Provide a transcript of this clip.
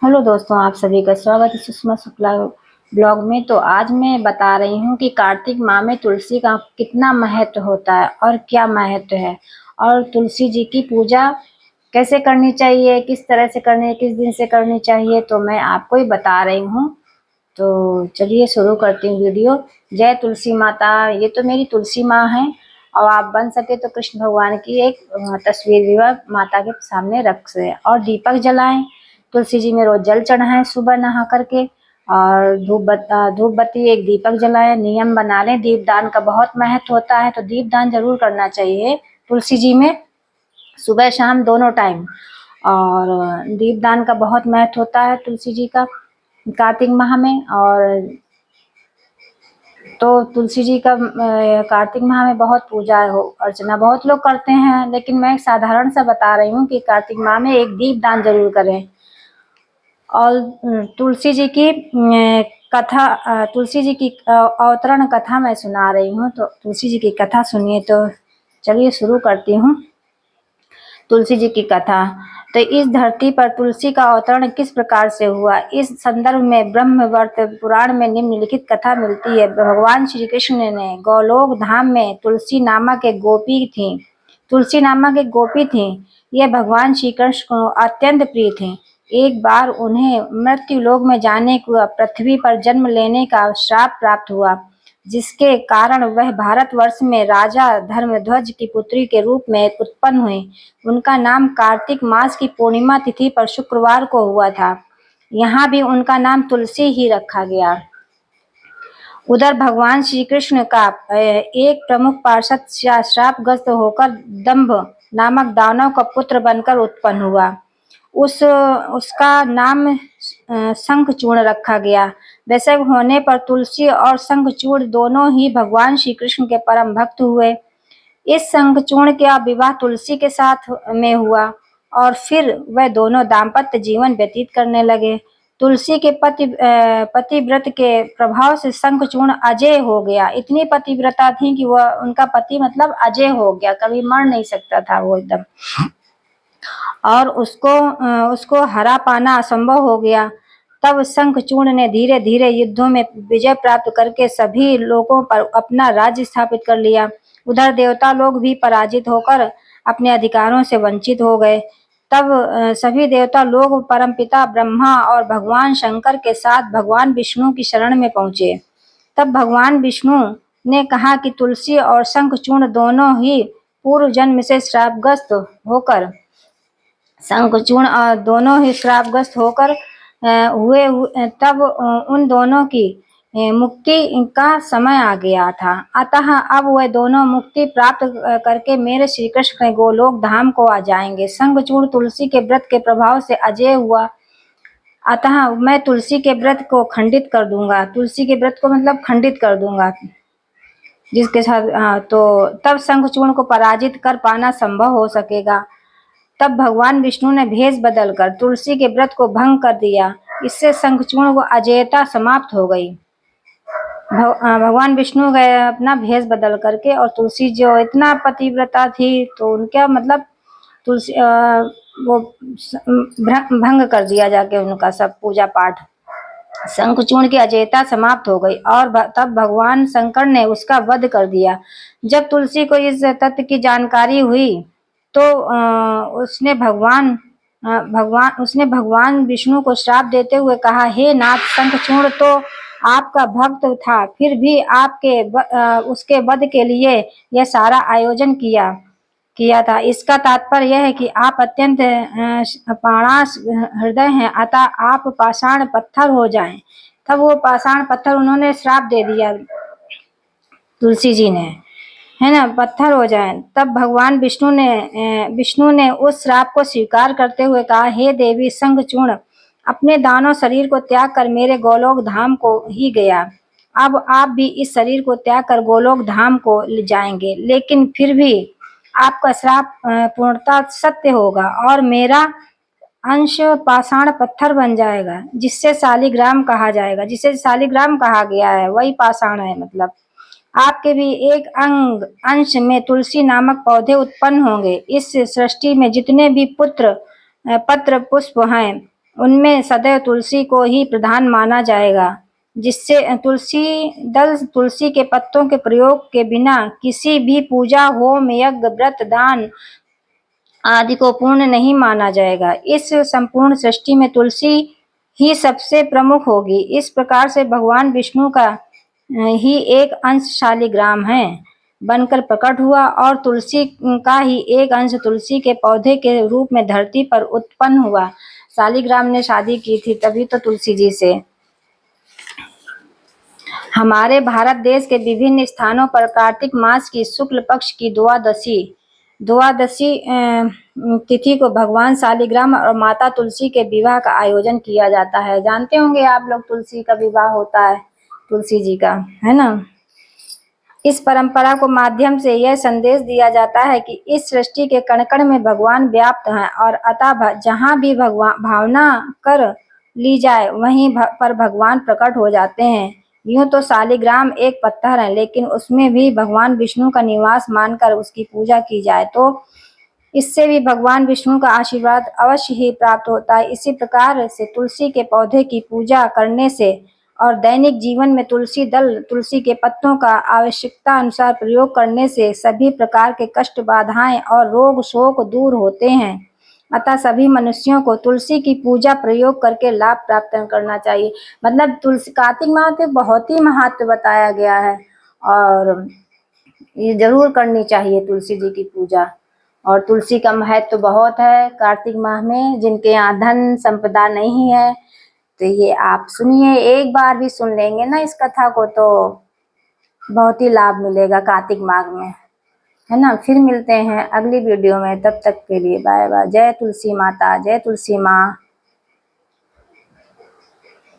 Hello दोस्तों, आप सभी का स्वागत है सुषमा शुक्ला ब्लॉग में। तो आज मैं बता रही हूँ कि कार्तिक माह में तुलसी का कितना महत्व होता है और क्या महत्व है, और तुलसी जी की पूजा कैसे करनी चाहिए, किस तरह से करनी है, किस दिन से करनी चाहिए, तो मैं आपको ही बता रही हूँ। तो चलिए शुरू करती हूँ वीडियो। जय तुलसी माता। ये तो मेरी तुलसी माँ है, और आप बन सके तो कृष्ण भगवान की एक तस्वीर भी माता के सामने रख से और दीपक जलाएं। तुलसी जी में रोज जल चढ़ाएं सुबह नहा करके, और धूप बत्ती एक दीपक जलाएं। नियम बना लें, दीपदान का बहुत महत्व होता है, तो दीपदान जरूर करना चाहिए तुलसी जी में, सुबह शाम दोनों टाइम। और दीपदान का बहुत महत्व होता है तुलसी जी का कार्तिक माह में। और तो तुलसी जी का कार्तिक माह में बहुत पूजा हो अर्चना बहुत लोग करते हैं, लेकिन मैं एक साधारण सा बता रही हूँ कि कार्तिक माह में एक दीप दान जरूर करें। और तुलसी जी की कथा, तुलसी जी की अवतरण कथा मैं सुना रही हूँ, तो तुलसी जी की कथा सुनिए। तो चलिए शुरू करती हूँ तुलसी जी की कथा। तो इस धरती पर तुलसी का अवतरण किस प्रकार से हुआ, इस संदर्भ में ब्रह्मवर्त पुराण में निम्नलिखित कथा मिलती है। भगवान श्री कृष्ण ने गोलोक धाम में तुलसी नामक एक गोपी थी। ये भगवान श्री कृष्ण को अत्यंत प्रिय थी। एक बार उन्हें मृत्यु लोक में जाने को पृथ्वी पर जन्म लेने का श्राप प्राप्त हुआ, जिसके कारण वह भारतवर्ष में राजा धर्मध्वज की पुत्री के रूप में उत्पन्न हुई। उनका नाम कार्तिक मास की पूर्णिमा तिथि पर शुक्रवार को हुआ था। यहाँ भी उनका नाम तुलसी ही रखा गया। उधर भगवान श्री कृष्ण का एक प्रमुख पार्षद श्रापग्रस्त होकर दंभ नामक दानव का पुत्र बनकर उत्पन्न हुआ। उसका नाम शंखचूर्ण रखा गया। वैसे होने पर तुलसी और शंखचूर्ण दोनों ही भगवान श्री कृष्ण के परम भक्त हुए। इस शंखचूर्ण का विवाह तुलसी के साथ में हुआ, और फिर वह दोनों दाम्पत्य जीवन व्यतीत करने लगे। तुलसी के पतिव्रत के प्रभाव से शंखचूर्ण अजेय हो गया। इतनी पतिव्रता थी कि वह उनका पति मतलब अजेय हो गया, कभी मर नहीं सकता था वो एकदम, और उसको हरा पाना असंभव हो गया। तब शंखचूर्ण ने धीरे धीरे युद्धों में विजय प्राप्त करके सभी लोगों पर अपना राज्य स्थापित कर लिया। उधर देवता लोग भी पराजित होकर अपने अधिकारों से वंचित हो गए। तब सभी देवता लोग परमपिता ब्रह्मा और भगवान शंकर के साथ भगवान विष्णु की शरण में पहुंचे। तब भगवान विष्णु ने कहा कि तुलसी और शंखचूर्ण दोनों ही पूर्व जन्म से श्रापग्रस्त होकर दोनों ही श्रापग्रस्त होकर तब उन दोनों की मुक्ति का समय आ गया था। अतः अब वह दोनों मुक्ति प्राप्त करके मेरे श्री कृष्ण के गोलोक धाम को आ जाएंगे। शंखचूर्ण तुलसी के व्रत के प्रभाव से अजेय हुआ, अतः मैं तुलसी के व्रत को खंडित कर दूंगा। तुलसी के व्रत को मतलब खंडित कर दूंगा जिसके साथ, तो तब शंखचूर्ण को पराजित कर पाना संभव हो सकेगा। तब भगवान विष्णु ने भेष बदलकर तुलसी के व्रत को भंग कर दिया। इससे शंखचूर्ण को अजेयता समाप्त हो गई। भगवान विष्णु गए अपना भेष बदल करके, और तुलसी जो इतना पतिव्रता थी तो उनका मतलब तुलसी वो भंग कर दिया जाके उनका सब पूजा पाठ। शंखचूर्ण की अजेयता समाप्त हो गई, और तब भगवान शंकर ने उसका वध कर दिया। जब तुलसी को इस तथ्य की जानकारी हुई तो उसने भगवान विष्णु को श्राप देते हुए कहा, हे नाथ, शंखचूर्ण तो आपका भक्त था, फिर भी उसके वध के लिए यह सारा आयोजन किया था। इसका तात्पर्य यह है कि आप अत्यंत पाषाण हृदय हैं, अतः आप पाषाण पत्थर हो जाएं। तब वो पाषाण पत्थर उन्होंने श्राप दे दिया तुलसी जी ने, है ना, पत्थर हो जाएं। तब भगवान विष्णु ने उस श्राप को स्वीकार करते हुए कहा, हे देवी, शंखचूर्ण अपने दानव शरीर को त्याग कर मेरे गोलोक धाम को ही गया। अब आप भी इस शरीर को त्याग कर गोलोक धाम को ले जाएंगे, लेकिन फिर भी आपका श्राप पूर्णतः सत्य होगा और मेरा अंश पाषाण पत्थर बन जाएगा, जिससे शालिग्राम कहा जाएगा। जिसे शालिग्राम कहा गया है वही पाषाण है। मतलब आपके भी एक अंश में तुलसी नामक पौधे उत्पन्न होंगे। इस सृष्टि में जितने भी पत्र पुष्प हैं उनमें सदैव तुलसी को ही प्रधान माना जाएगा, जिससे तुलसी के पत्तों के प्रयोग के बिना किसी भी पूजा, होम, यज्ञ, व्रत, दान आदि को पूर्ण नहीं माना जाएगा। इस संपूर्ण सृष्टि में तुलसी ही सबसे प्रमुख होगी। इस प्रकार से भगवान विष्णु का ही एक अंश शालिग्राम है बनकर प्रकट हुआ, और तुलसी का ही एक अंश तुलसी के पौधे के रूप में धरती पर उत्पन्न हुआ। शालिग्राम ने शादी की थी तभी तो तुलसी जी से। हमारे भारत देश के विभिन्न स्थानों पर कार्तिक मास की शुक्ल पक्ष की द्वादशी तिथि को भगवान शालिग्राम और माता तुलसी के विवाह का आयोजन किया जाता है। जानते होंगे आप लोग, तुलसी का विवाह होता है तुलसी जी का, है ना। इस परंपरा को माध्यम से यह संदेश दिया जाता है कि इस सृष्टि के कण कण में भगवान व्याप्त हैं, और अतः जहाँ भी भगवान भावना कर ली जाए वहीं पर भगवान प्रकट हो जाते हैं। यूं तो शालिग्राम एक पत्थर है, लेकिन उसमें भी भगवान विष्णु का निवास मानकर उसकी पूजा की जाए तो इससे भी भगवान विष्णु का आशीर्वाद अवश्य ही प्राप्त होता है। इसी प्रकार से तुलसी के पौधे की पूजा करने से और दैनिक जीवन में तुलसी के पत्तों का आवश्यकता अनुसार प्रयोग करने से सभी प्रकार के कष्ट, बाधाएं और रोग शोक दूर होते हैं। अतः सभी मनुष्यों को तुलसी की पूजा प्रयोग करके लाभ प्राप्त करना चाहिए। मतलब तुलसी कार्तिक माह के बहुत ही महत्व बताया गया है, और ये जरूर करनी चाहिए तुलसी जी की पूजा। और तुलसी का महत्व तो बहुत है कार्तिक माह में। जिनके यहाँ धन संपदा नहीं है तो ये आप सुनिए, एक बार भी सुन लेंगे ना इस कथा को तो बहुत ही लाभ मिलेगा कार्तिक माह में, है ना। फिर मिलते हैं अगली वीडियो में, तब तक के लिए बाय बाय। जय तुलसी माता, जय तुलसी माँ।